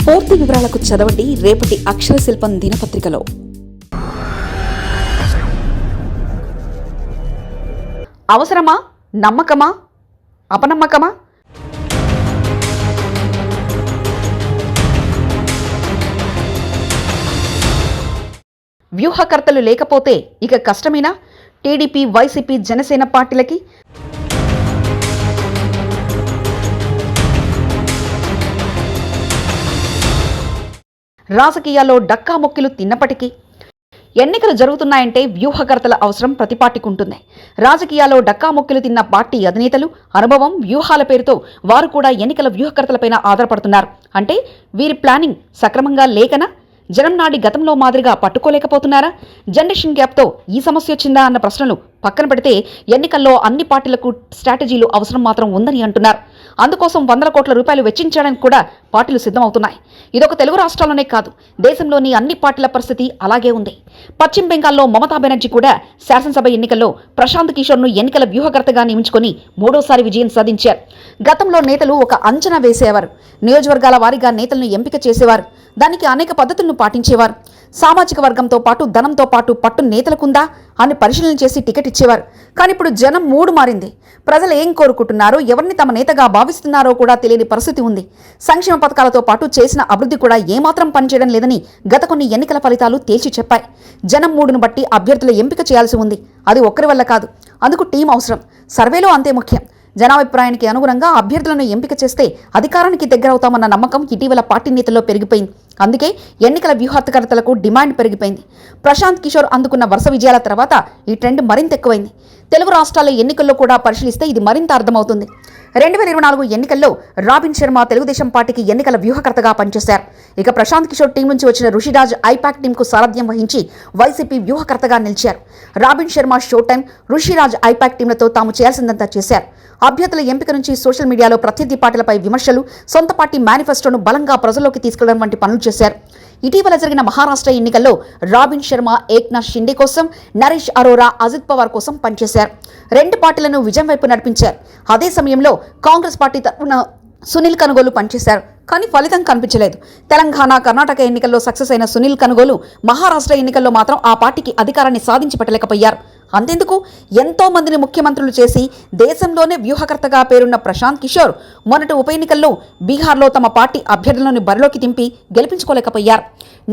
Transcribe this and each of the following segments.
పూర్తి వివరాలకు చదవండి రేపటి అక్షర శిల్పం దినపత్రికలో. అవసరమా, నమ్మకమా, అపనమ్మకమా? వ్యూహకర్తలు లేకపోతే ఇక కష్టమేనా టీడీపీ, వైసీపీ, జనసేన పార్టీలకి? రాజకీయాల్లో డక్కాముక్కిలు తిన్నప్పటికీ ఎన్నికలు జరుగుతున్నాయంటే వ్యూహకర్తల అవసరం ప్రతి పార్టీకి ఉంటుంది. రాజకీయాల్లో డక్కాముక్కిలు తిన్న పార్టీ అధినేతలు అనుభవం, వ్యూహాల పేరుతో వారు కూడా ఎన్నికల వ్యూహకర్తలపైన ఆధారపడుతున్నారు. అంటే వీరి ప్లానింగ్ సక్రమంగా లేకనా? జనం నాడి గతంలో మాదిరిగా పట్టుకోలేకపోతున్నారా? జనరేషన్ గ్యాప్తో ఈ సమస్య వచ్చిందా అన్న ప్రశ్నలు పక్కన పెడితే ఎన్నికల్లో అన్ని పార్టీలకు స్ట్రాటజీలు అవసరం మాత్రం ఉందని అంటున్నారు. అందుకోసం వందల కోట్ల రూపాయలు వెచ్చించడానికి కూడా పార్టీలు సిద్ధమవుతున్నాయి. ఇదొక తెలుగు రాష్ట్రాల్లోనే కాదు, దేశంలోని అన్ని పార్టీల పరిస్థితి అలాగే ఉంది. పశ్చిమ బెంగాల్లో మమతా బెనర్జీ కూడా శాసనసభ ఎన్నికల్లో ప్రశాంత్ కిషోర్ను ఎన్నికల వ్యూహకర్తగా నియమించుకొని మూడోసారి విజయం సాధించారు. గతంలో నేతలు ఒక అంచనా వేసేవారు, నియోజకవర్గాల వారీగా నేతలను ఎంపిక చేసేవారు, దానికి అనేక పద్ధతులను పాటించేవారు. సామాజిక వర్గంతో పాటు ధనంతో పాటు పట్టు నేతలకుందా అని పరిశీలన చేసి టికెట్ ఇచ్చేవారు. కానీ ఇప్పుడు జనం మూడు మారింది. ప్రజలు ఏం కోరుకుంటున్నారో, ఎవరిని తమ నేతగా భావిస్తున్నారో కూడా తెలియని పరిస్థితి ఉంది. సంక్షేమ పథకాలతో పాటు చేసిన అభివృద్ధి కూడా ఏమాత్రం పనిచేయడం లేదని గత కొన్ని ఎన్నికల ఫలితాలు తేల్చి చెప్పాయి. జనం మూడును బట్టి అభ్యర్థుల ఎంపిక చేయాల్సి ఉంది. అది ఒక్కరి వల్ల కాదు, అందుకు టీం అవసరం. సర్వేలో అంతే ముఖ్యం. జనాభిప్రాయానికి అనుగుణంగా అభ్యర్థులను ఎంపిక చేస్తే అధికారానికి దగ్గరవుతామన్న నమ్మకం ఇటీవల పార్టీ నేతల్లో పెరిగిపోయింది. అందుకే ఎన్నికల వ్యూహకర్తలకు డిమాండ్ పెరిగిపోయింది. ప్రశాంత్ కిషోర్ అందుకున్న వరుస విజయాల తర్వాత ఈ ట్రెండ్ మరింత ఎక్కువైంది. తెలుగు రాష్ట్రాల ఎన్నికల్లో కూడా పరిశీలిస్తే ఇది మరింత అర్థమవుతుంది. 2024 ఎన్నికల్లో రాబిన్ శర్మ తెలుగుదేశం పార్టీకి ఎన్నికల వ్యూహకర్తగా పనిచేశారు. ఇక ప్రశాంత్ కిషోర్ టీం నుంచి వచ్చిన రుషిరాజ్ ఐపాక్ టీంకు సారథ్యం వహించి వైసీపీ వ్యూహకర్తగా నిలిచారు. రాబిన్ శర్మ షో టైం, రుషిరాజ్ ఐపాక్ టీంలతో తాము చేయాల్సిందంతా చేశారు. అభ్యర్థుల ఎంపిక నుంచి సోషల్ మీడియాలో ప్రత్యర్థి పార్టీలపై విమర్శలు, సొంత పార్టీ మేనిఫెస్టోను బలంగా ప్రజల్లోకి తీసుకెళ్లడం వంటి పనులు చేశారు. ఇటీవల జరిగిన మహారాష్ట్ర ఎన్నికల్లో రాబిన్ శర్మ ఏక్నాథ్ షిండే కోసం, నరేష్ అరోరా, అజిత్ పవార్ కోసం పనిచేశారు. రెండు పార్టీలను విజయం వైపు నడిపించారు. అదే సమయంలో కాంగ్రెస్ పార్టీ తరఫున సునీల్ కనుగోలు పనిచేశారు. కానీ ఫలితం కనిపించలేదు. తెలంగాణ, కర్ణాటక ఎన్నికల్లో సక్సెస్ అయిన సునీల్ కనుగోలు మహారాష్ట్ర ఎన్నికల్లో మాత్రం ఆ పార్టీకి అధికారాన్ని సాధించి పెట్టలేకపోయారు. అంతెందుకు, ఎంతో మందిని ముఖ్యమంత్రులు చేసి దేశంలోనే వ్యూహకర్తగా పేరున్న ప్రశాంత్ కిషోర్ మొన్నటి ఉప ఎన్నికల్లో బీహార్లో తమ పార్టీ అభ్యర్థులను బరిలోకి దింపి గెలిపించుకోలేకపోయారు.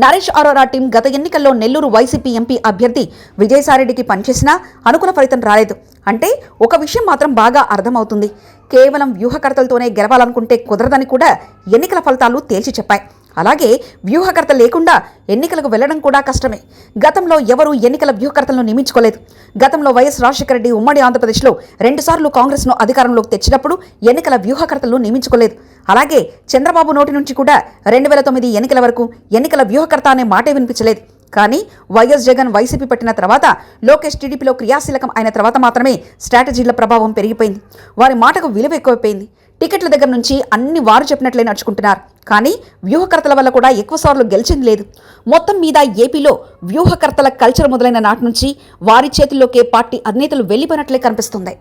నరేష్ అరోరా టీం గత ఎన్నికల్లో నెల్లూరు వైసీపీ ఎంపీ అభ్యర్థి విజయసాయిరెడ్డికి పనిచేసినా అనుకున్న ఫలితం రాలేదు. అంటే ఒక విషయం మాత్రం బాగా అర్థమవుతుంది, కేవలం వ్యూహకర్తలతోనే గెలవాలనుకుంటే కుదరదని కూడా ఎన్నికల ఫలితాలు తేల్చి చెప్పాయి. అలాగే వ్యూహకర్త లేకుండా ఎన్నికలకు వెళ్లడం కూడా కష్టమే. గతంలో ఎవరూ ఎన్నికల వ్యూహకర్తలను నియమించుకోలేదు. గతంలో వైఎస్ రాజశేఖర రెడ్డి ఉమ్మడి ఆంధ్రప్రదేశ్లో 2 సార్లు కాంగ్రెస్ను అధికారంలోకి తెచ్చినప్పుడు ఎన్నికల వ్యూహకర్తలను నియమించుకోలేదు. అలాగే చంద్రబాబు నోటి నుంచి కూడా 2009 ఎన్నికల వరకు ఎన్నికల వ్యూహకర్త అనే మాటే వినిపించలేదు. కానీ వైఎస్ జగన్ వైసీపీ పట్టిన తర్వాత, లోకేష్ టీడీపీలో క్రియాశీలకం అయిన తర్వాత మాత్రమే స్ట్రాటజీల ప్రభావం పెరిగిపోయింది. వారి మాటకు విలువ ఎక్కువైపోయింది. టికెట్ల దగ్గర నుంచి అన్ని వారు చెప్పినట్లే నడుచుకుంటున్నారు. కానీ వ్యూహకర్తల వల్ల కూడా ఎక్కువసార్లు గెలిచింది లేదు. మొత్తం మీద ఏపీలో వ్యూహకర్తల కల్చర్ మొదలైన నాటి నుంచి వారి చేతుల్లోకే పార్టీ అధినేతలు వెళ్లిపోయినట్లే కనిపిస్తుంది.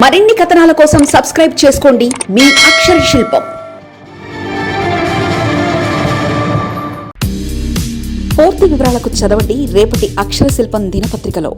మరిన్ని కథనాల కోసం సబ్స్క్రైబ్ చేసుకోండి మీ అక్షర శిల్పం. పూర్తి వివరాలకు చదవండి రేపటి అక్షర శిల్పం దినపత్రికలో.